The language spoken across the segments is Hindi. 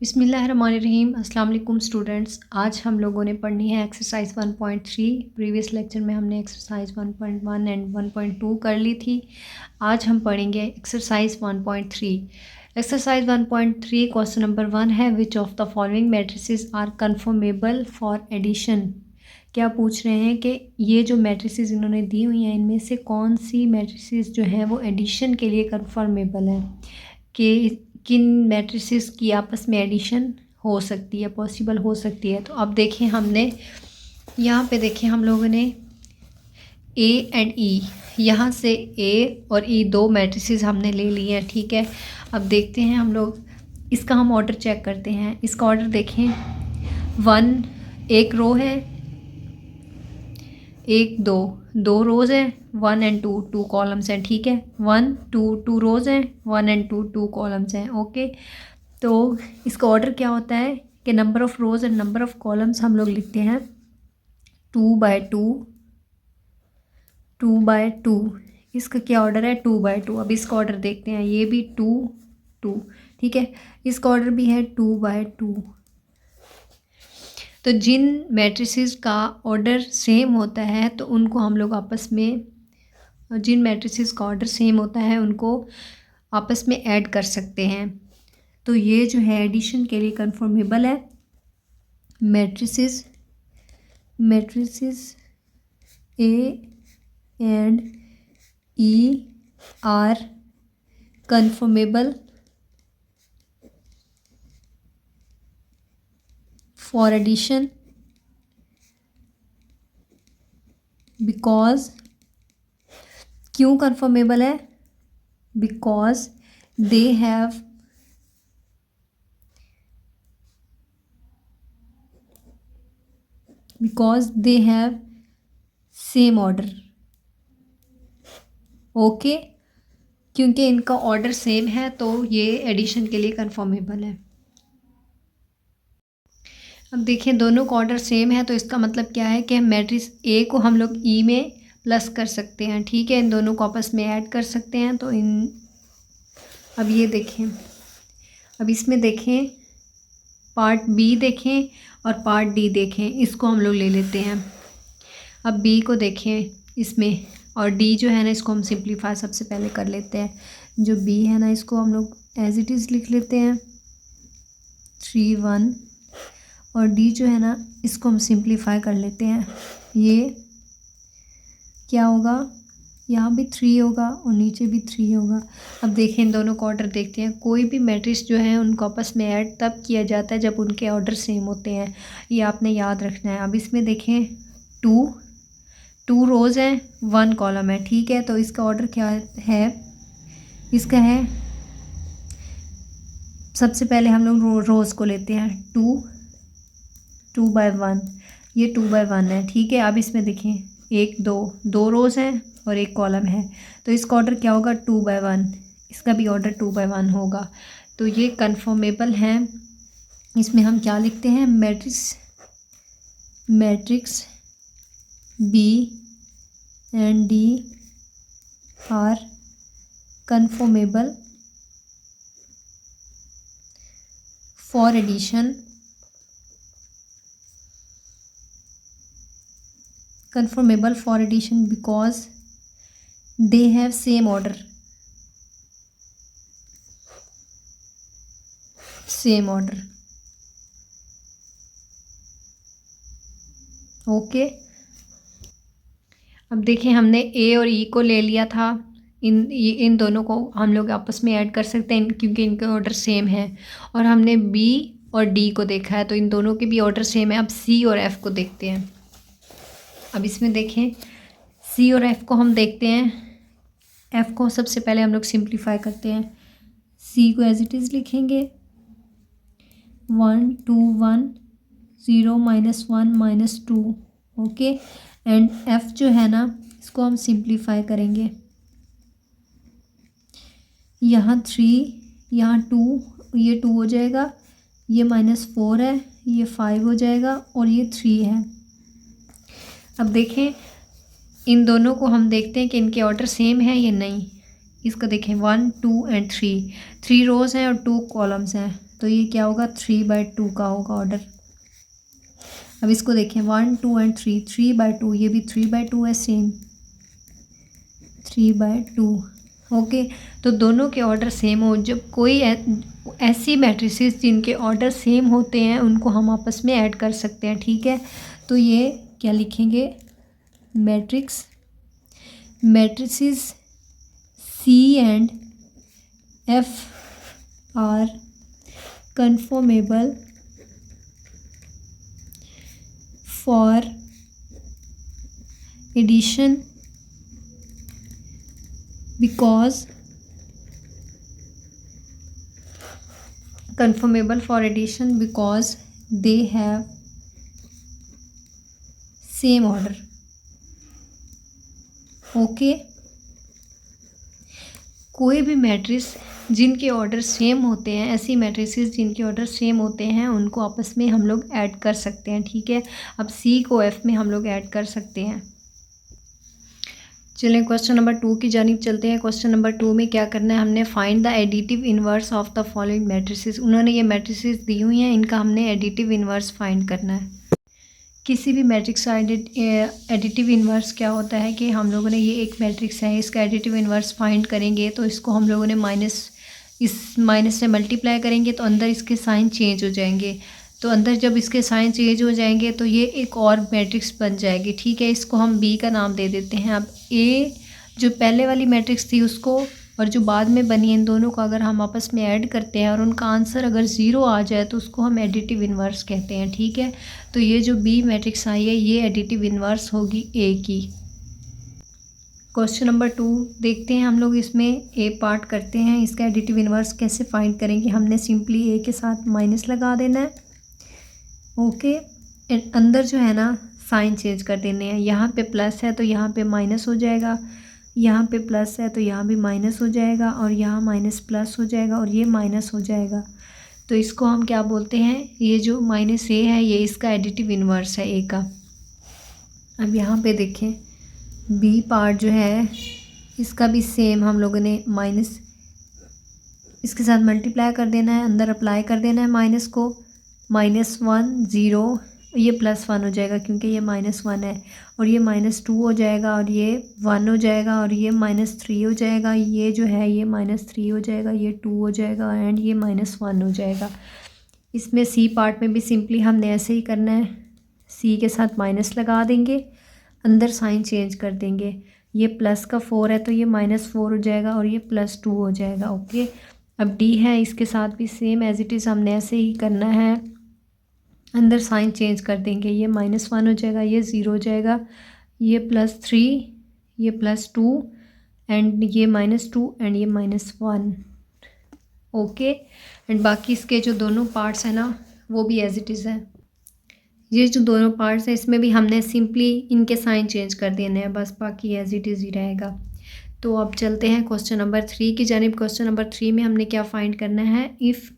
बिस्मिल्लाहिर्रहमानिर्रहीम। अस्सलाम वालेकुम स्टूडेंट्स। आज हम लोगों ने पढ़नी है एक्सरसाइज 1.3। प्रीवियस लेक्चर में हमने एक्सरसाइज 1.1 एंड 1.2 कर ली थी। आज हम पढ़ेंगे एक्सरसाइज 1.3। एक्सरसाइज 1.3 क्वेश्चन नंबर 1 है, which of the following matrices are conformable for addition. क्या पूछ रहे हैं कि ये जो मैट्रिसेस इन्होंने दी हुई हैं इनमें से कौन सी मैट्रिसेस जो हैं वो एडिशन के लिए कन्फर्मेबल हैं, कि किन मैट्रिसेस की आपस में एडिशन हो सकती है, पॉसिबल हो सकती है। तो अब देखें, हमने यहाँ पे देखें हम लोगों ने ए एंड ई, यहाँ से ए और ई दो मैट्रिसेस हमने ले लिए हैं, ठीक है। अब देखते हैं हम लोग, इसका हम ऑर्डर चेक करते हैं। इसका ऑर्डर देखें, 1 एक रो है, 1 2 2 रोज़ हैं, 1 एंड 2 2 कॉलम्स हैं, ठीक है। 1 2 2 रोज़ हैं, 1 एंड 2 2 कॉलम्स हैं, ओके। तो इसका ऑर्डर क्या होता है कि number of rows and number of columns हम लोग लिखते हैं 2/2 2/2। इसका क्या ऑर्डर है, 2/2। अब इसका ऑर्डर देखते हैं, ये भी 2 2, ठीक है। इसका ऑर्डर भी है 2/2। तो जिन मैट्रिसेस का ऑर्डर सेम होता है तो उनको हम लोग आपस में, जिन मैट्रिसेस का ऑर्डर सेम होता है उनको आपस में ऐड कर सकते हैं। तो ये जो है एडिशन के लिए कन्फर्मेबल है। Matrices A and E are conformable for addition because, क्यों कन्फर्मेबल है, because they have same order, okay. क्योंकि इनका ऑर्डर सेम है तो ये एडिशन के लिए कन्फर्मेबल है। अब देखिए, दोनों का ऑर्डर सेम है तो इसका मतलब क्या है कि मैट्रिक्स ए को हम लोग ई में प्लस कर सकते हैं, ठीक है। इन दोनों को आपस में ऐड कर सकते हैं। तो अब ये देखें, अब इसमें देखें, पार्ट बी देखें और पार्ट डी देखें। इसको हम लोग ले लेते हैं। अब बी को देखें इसमें, और डी जो है ना इसको हम सिंप्लीफाई सबसे पहले कर लेते हैं। जो बी है ना इसको हम लोग एज इट इज़ लिख लेते हैं 3 1, और डी जो है ना इसको हम सिंप्लीफाई कर लेते हैं। ये क्या होगा, यहाँ भी 3 होगा और नीचे भी 3 होगा। अब देखें, इन दोनों का ऑर्डर देखते हैं। कोई भी मैट्रिक्स जो है उनको आपस में ऐड तब किया जाता है जब उनके ऑर्डर सेम होते हैं, ये आपने याद रखना है। अब इसमें देखें, 2 रोज़ हैं, 1 कॉलम है, ठीक है। तो इसका ऑर्डर क्या है, इसका है, सबसे पहले हम लोग रोज़ को लेते हैं 2/1, ये 2/1 है, ठीक है। अब इसमें देखें, 1 2 रोज़ हैं और 1 कॉलम है, तो इसका ऑर्डर क्या होगा, 2/1। इसका भी ऑर्डर 2/1 होगा। तो ये कन्फर्मेबल है। इसमें हम क्या लिखते हैं, matrix B and D are conformable for addition, conformable for addition because they have same order, okay. अब देखें, हमने ए और ई को ले लिया था, इन दोनों को हम लोग आपस में ऐड कर सकते हैं क्योंकि इनके ऑर्डर सेम है। और हमने बी और डी को देखा है तो इन दोनों के भी ऑर्डर सेम है। अब सी और एफ़ को देखते हैं। अब इसमें देखें, सी और एफ़ को हम देखते हैं। एफ़ को सबसे पहले हम लोग सिंप्लीफाई करते हैं। सी को एज इट इज़ लिखेंगे 1 2 1 0 -1 -2, ओके। एंड एफ़ जो है ना इसको हम सिंप्लीफाई करेंगे, यहाँ 3 यहाँ 2, ये 2 हो जाएगा, ये -4 है, ये 5 हो जाएगा और ये 3 है। अब देखें, इन दोनों को हम देखते हैं कि इनके ऑर्डर सेम है या नहीं। इसको देखें, 1 2 एंड 3 रोज़ हैं और 2 कॉलम्स हैं, तो ये क्या होगा 3/2 का होगा ऑर्डर। अब इसको देखें 1 2 एंड 3, 3/2, ये भी 3/2 है सेम 3/2। ओके, तो दोनों के ऑर्डर सेम हो, जब कोई ऐसी मैट्रिसेस जिनके ऑर्डर सेम होते हैं उनको हम आपस में ऐड कर सकते हैं, ठीक है। तो ये क्या लिखेंगे, matrices C and F are conformable for addition because conformable for addition because they have same order। Okay, कोई भी मैट्रिक्स जिनके ऑर्डर सेम होते हैं, ऐसी मैट्रिसेस जिनके ऑर्डर सेम होते हैं उनको आपस में हम लोग ऐड कर सकते हैं, ठीक है। अब सी को एफ में हम लोग ऐड कर सकते हैं। चलें क्वेश्चन नंबर 2 की जानिब चलते हैं। क्वेश्चन नंबर 2 में क्या करना है, हमने find the additive inverse of the following matrices. उन्होंने ये मैट्रिसेस दी हुई हैं, इनका हमने एडिटिव इन्वर्स फाइंड करना है। किसी भी मैट्रिक्स का एडिटिव इन्वर्स क्या होता है कि हम लोगों ने, ये एक मैट्रिक्स है, इसका एडिटिव इन्वर्स फाइंड करेंगे तो इसको हम लोगों ने माइनस से मल्टीप्लाई करेंगे तो अंदर इसके साइन चेंज हो जाएंगे। तो अंदर जब इसके साइन चेंज हो जाएंगे तो ये एक और मैट्रिक्स बन जाएगी, ठीक है। इसको हम बी का नाम दे देते हैं। अब ए जो पहले वाली मैट्रिक्स थी उसको और जो बाद में बनी, इन दोनों को अगर हम आपस में ऐड करते हैं और उनका आंसर अगर 0 आ जाए तो उसको हम एडिटिव इन्वर्स कहते हैं, ठीक है। तो ये जो बी मैट्रिक्स आई है ये एडिटिव इन्वर्स होगी ए की। क्वेश्चन नंबर 2 देखते हैं हम लोग, इसमें ए पार्ट करते हैं। इसका एडिटिव इन्वर्स कैसे फाइंड करेंगे, हमने सिंपली ए के साथ माइनस लगा देना है। ओके, अंदर जो है ना साइन चेंज कर देने हैं। यहाँ पे प्लस है तो यहाँ पे माइनस हो जाएगा, यहाँ पे प्लस है तो यहाँ भी माइनस हो जाएगा, और यहाँ माइनस प्लस हो जाएगा, और ये माइनस हो जाएगा। तो इसको हम क्या बोलते हैं, ये जो माइनस ए है ये इसका एडिटिव इन्वर्स है ए का। अब यहाँ पे देखें बी पार्ट जो है इसका भी सेम हम लोगों ने माइनस इसके साथ मल्टीप्लाई कर देना है, अंदर अप्लाई कर देना है माइनस को। -1 0, ये +1 हो जाएगा क्योंकि ये -1 है, और ये -2 हो जाएगा, और ये 1 हो जाएगा, और ये -3 हो जाएगा। ये जो है ये -3 हो जाएगा, ये 2 हो जाएगा, एंड ये -1 हो जाएगा। इसमें सी पार्ट में भी सिंपली हमने ऐसे ही करना है, सी के साथ माइनस लगा देंगे, अंदर साइन चेंज कर देंगे। ये प्लस का 4 है तो ये -4 हो जाएगा, और ये +2 हो जाएगा। ओके, अब डी है, इसके साथ भी सेम एज इट इज़ हमने ऐसे ही करना है, अंदर साइन चेंज कर देंगे। ये -1 हो जाएगा, ये 0 हो जाएगा, ये +3, ये +2, एंड ये -2, एंड ये -1। ओके, एंड बाकी इसके जो दोनों पार्ट्स हैं ना वो भी एज इट इज़ है। ये जो दोनों पार्ट्स हैं इसमें भी हमने सिंपली इनके साइन चेंज कर देने हैं, बस बाकी एज इट इज़ ही रहेगा। तो अब चलते हैं क्वेश्चन नंबर 3 की जानिब। क्वेश्चन नंबर 3 में हमने क्या फाइंड करना है, if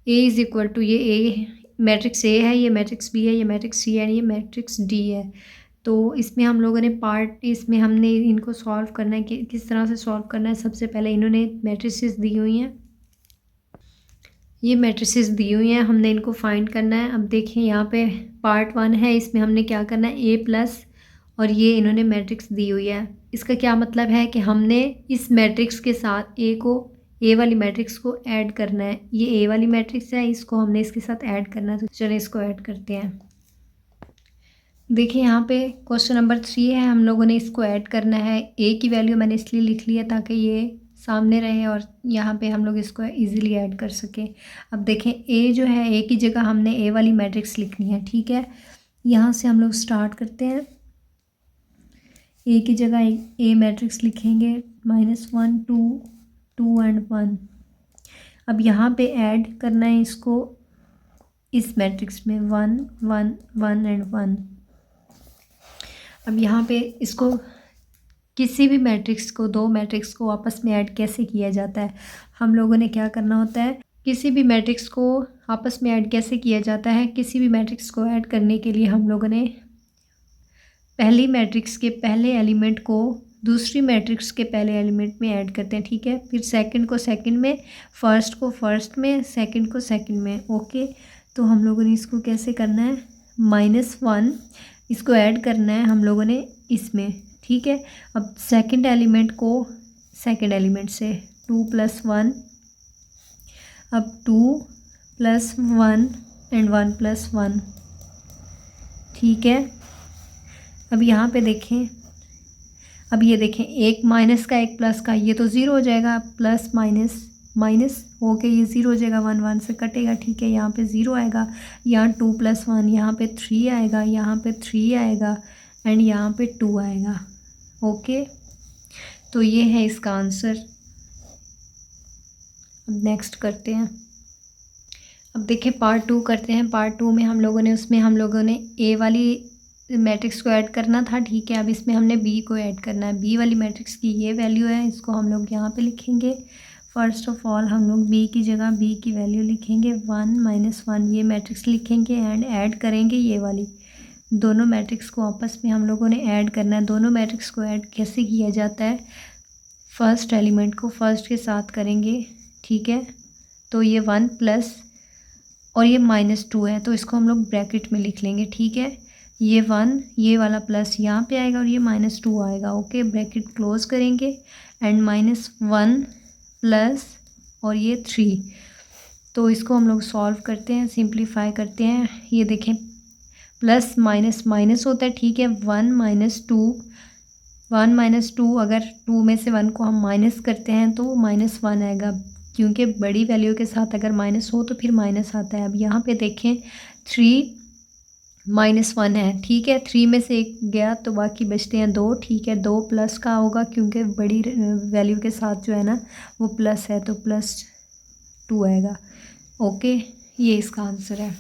A is equal to, ये ए मैट्रिक्स ए है, ये मैट्रिक्स बी है, ये मैट्रिक्स सी है, ये मैट्रिक्स डी है। तो इसमें हम लोगों ने इसमें हमने इनको सॉल्व करना है कि किस तरह से सॉल्व करना है। सबसे पहले इन्होंने मैट्रिसेस दी हुई हैं, ये मैट्रिसेस दी हुई हैं, हमने इनको फाइंड करना है। अब देखिए यहाँ पे पार्ट 1 है, इसमें हमने क्या करना है, ए प्लस, और ये इन्होंने मैट्रिक्स दी हुई है। इसका क्या मतलब है कि हमने इस मैट्रिक्स के साथ ए वाली मैट्रिक्स को ऐड करना है। ये ए वाली मैट्रिक्स है, इसको हमने इसके साथ ऐड करना है, तो चलिए इसको ऐड करते हैं। देखिए यहाँ पे क्वेश्चन नंबर 3 है, हम लोगों ने इसको ऐड करना है। ए की वैल्यू मैंने इसलिए लिख ली है ताकि ये सामने रहे और यहाँ पे हम लोग इसको इजीली ऐड कर सकें। अब देखें ए जो है, ए की जगह हमने ए वाली मैट्रिक्स लिखनी है, ठीक है। यहाँ से हम लोग स्टार्ट करते हैं, ए की जगह ए मैट्रिक्स लिखेंगे, -1 2 2 एंड 1। अब यहाँ पे ऐड करना है इसको इस मैट्रिक्स में 1 1 1 एंड 1। अब यहाँ पे इसको किसी भी मैट्रिक्स को, दो मैट्रिक्स को आपस में ऐड कैसे किया जाता है, हम लोगों ने क्या करना होता है, किसी भी मैट्रिक्स को आपस में ऐड कैसे किया जाता है। किसी भी मैट्रिक्स को ऐड करने के लिए हम लोगों ने पहली मैट्रिक्स के पहले एलिमेंट को दूसरी मैट्रिक्स के पहले एलिमेंट में ऐड करते हैं, ठीक है। फिर सेकंड को सेकंड में, फर्स्ट को फर्स्ट में, सेकंड को सेकंड में, ओके। तो हम लोगों ने इसको कैसे करना है, -1 इसको ऐड करना है हम लोगों ने इसमें, ठीक है। अब सेकंड एलिमेंट को सेकंड एलिमेंट से 2 + 1, अब 2 + 1 एंड 1 + 1, ठीक है। अब यहाँ पे देखें, अब ये देखें, एक माइनस का एक प्लस का, ये तो ज़ीरो हो जाएगा, प्लस माइनस माइनस होके ये ज़ीरो हो जाएगा, 1 1 से कटेगा, ठीक है। यहाँ पे ज़ीरो आएगा, यहाँ 2 + 1, यहाँ पे 3 आएगा, यहाँ पे 3 आएगा एंड यहाँ पे 2 आएगा, ओके। तो ये है इसका आंसर। अब नेक्स्ट करते हैं। अब देखिए पार्ट 2 करते हैं। पार्ट 2 में हम लोगों ने ए वाली मैट्रिक्स को ऐड करना था, ठीक है। अब इसमें हमने बी को ऐड करना है। बी वाली मैट्रिक्स की ये वैल्यू है, इसको हम लोग यहाँ पे लिखेंगे। फर्स्ट ऑफ ऑल हम लोग बी की जगह बी की वैल्यू लिखेंगे 1 - 1, ये मैट्रिक्स लिखेंगे एंड ऐड करेंगे ये वाली। दोनों मैट्रिक्स को आपस में हम लोगों ने ऐड करना है। दोनों मैट्रिक्स को ऐड कैसे किया जाता है, फर्स्ट एलिमेंट को फर्स्ट के साथ करेंगे, ठीक है। तो ये 1 प्लस और ये -2 है, तो इसको हम लोग ब्रैकेट में लिख लेंगे, ठीक है। ये 1, ये वाला प्लस यहाँ पे आएगा और ये -2 आएगा, ओके। ब्रैकेट क्लोज करेंगे एंड -1 प्लस और ये 3, तो इसको हम लोग सॉल्व करते हैं, सिंप्लीफाई करते हैं। ये देखें प्लस माइनस माइनस होता है, ठीक है। 1 - 2 अगर 2 में से 1 को हम माइनस करते हैं तो -1 आएगा, क्योंकि बड़ी वैल्यू के साथ अगर माइनस हो तो फिर माइनस आता है। अब यहाँ पे देखें 3 -1 है, ठीक है। 3 में से 1 गया तो बाकी बचते हैं 2, ठीक है। 2 प्लस का होगा क्योंकि बड़ी वैल्यू के साथ जो है ना वो प्लस है, तो +2 आएगा, ओके। ये इसका आंसर है।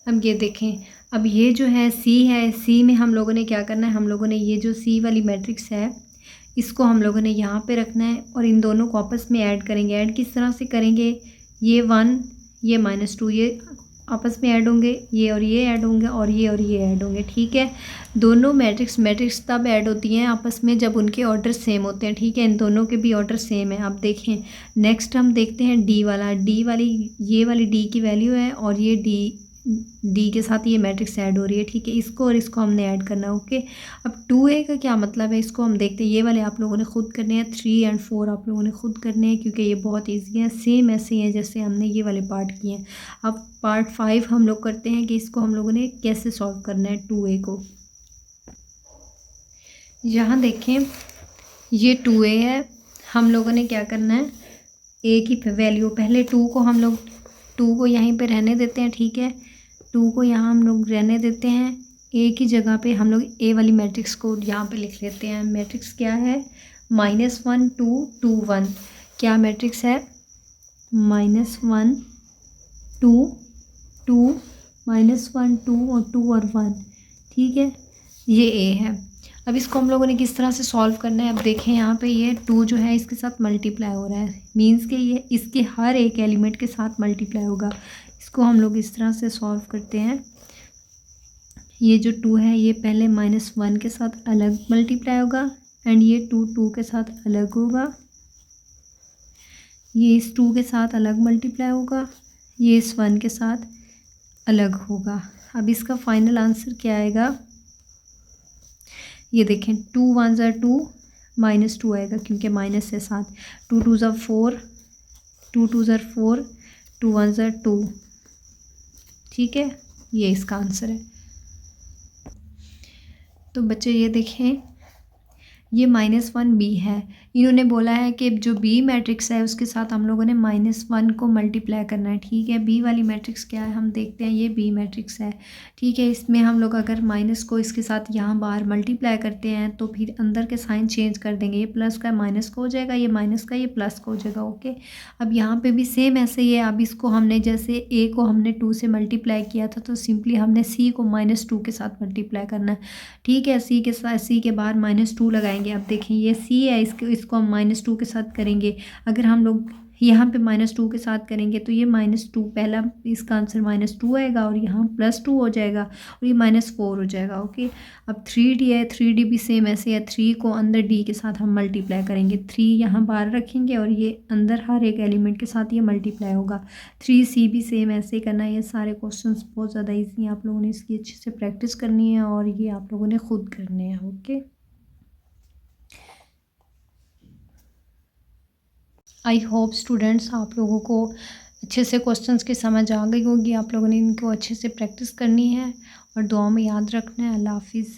अब ये देखें, अब ये जो है सी है, सी में हम लोगों ने क्या करना है, हम लोगों ने ये जो सी वाली मैट्रिक्स है इसको हम लोगों ने यहाँ पे रखना है और इन दोनों को आपस में ऐड करेंगे। ऐड किस तरह से करेंगे, ये 1 ये -2 ये आपस में ऐड होंगे, ये और ये ऐड होंगे और ये ऐड होंगे, ठीक है। दोनों मैट्रिक्स तब ऐड होती हैं आपस में जब उनके ऑर्डर सेम होते हैं, ठीक है। इन दोनों के भी ऑर्डर सेम है। अब देखें नेक्स्ट हम देखते हैं डी वाला। डी वाली ये वाली डी की वैल्यू है और ये डी के साथ ये मैट्रिक्स ऐड हो रही है, ठीक है। इसको और इसको हमने ऐड करना है, ओके। अब 2a का क्या मतलब है, इसको हम देखते हैं। ये वाले आप लोगों ने खुद करने हैं, 3 और 4 आप लोगों ने खुद करने हैं, क्योंकि ये बहुत ईजी है, सेम ऐसे ही हैं जैसे हमने ये वाले पार्ट किए हैं। अब पार्ट 5 हम लोग करते हैं कि इसको हम लोगों ने कैसे सॉल्व करना है 2a को। यहाँ देखें ये 2a है, हम लोगों ने क्या करना है, a की वैल्यू पहले 2 को हम लोग 2 को यहीं पे रहने देते हैं, ठीक है। 2 को यहाँ हम लोग रहने देते हैं। a की जगह पे हम लोग a वाली मैट्रिक्स को यहाँ पे लिख लेते हैं। मैट्रिक्स क्या है, -1 2 2 1। क्या मैट्रिक्स है, -1 2 2 -1 2 और 2 और 1, ठीक है। ये a है। अब इसको हम लोगों ने किस तरह से सॉल्व करना है, अब देखें यहाँ पे ये 2 जो है इसके साथ मल्टीप्लाई हो रहा है, मींस के ये इसके हर एक एलिमेंट के साथ मल्टीप्लाई होगा। इसको हम लोग इस तरह से सॉल्व करते हैं। ये जो 2 है ये पहले -1 के साथ अलग मल्टीप्लाई होगा एंड ये 2 के साथ अलग होगा, ये इस 2 के साथ अलग मल्टीप्लाई होगा, ये इस 1 के साथ अलग होगा। अब इसका फाइनल आंसर क्या आएगा, ये देखें 2 1 2 -2 आएगा क्योंकि माइनस है साथ। 2 2 4 2 2 4 2 1 2, ठीक है। ये इसका आंसर है। तो बच्चे ये देखें ये -1 बी है। इन्होंने बोला है कि जो बी मैट्रिक्स है उसके साथ हम लोगों ने -1 को मल्टीप्लाई करना है, ठीक है। बी वाली मैट्रिक्स क्या है हम देखते हैं, ये बी मैट्रिक्स है, ठीक है। इसमें हम लोग अगर माइनस को इसके साथ यहाँ बाहर मल्टीप्लाई करते हैं तो फिर अंदर के साइन चेंज कर देंगे, ये प्लस का माइनस का हो जाएगा, ये माइनस का ये प्लस का हो जाएगा, ओके। अब यहाँ पर भी सेम ऐसे ही है। अब इसको हमने जैसे ए को हमने 2 से मल्टीप्लाई किया था तो सिंपली हमने सी को -2 के साथ मल्टीप्लाई करना है, ठीक है। सी के साथ सी के बाद -2 लगाएंगे। अब देखें ये सी है, इसको हम -2 के साथ करेंगे। अगर हम लोग यहाँ पे -2 के साथ करेंगे तो ये -2 पहला इसका आंसर -2 आएगा और यहाँ +2 हो जाएगा और ये -4 हो जाएगा। ओके, अब 3D है, 3D भी सेम ऐसे है, 3 को अंदर D के साथ हम मल्टीप्लाई करेंगे, 3 यहाँ बाहर रखेंगे और ये अंदर हर एक एलिमेंट के साथ ये मल्टीप्लाई होगा। 3C भी सेम ऐसे ही करना है। ये सारे क्वेश्चन बहुत ज़्यादा ईजी हैं, आप लोगों ने इसकी अच्छे से प्रैक्टिस करनी है और ये आप लोगों ने खुद करने हैं। ओके, आई होप स्टूडेंट्स आप लोगों को अच्छे से क्वेश्चंस की समझ आ गई होगी। आप लोगों ने इनको अच्छे से प्रैक्टिस करनी है और दुआ में याद रखना है। अल्लाह हाफिज़।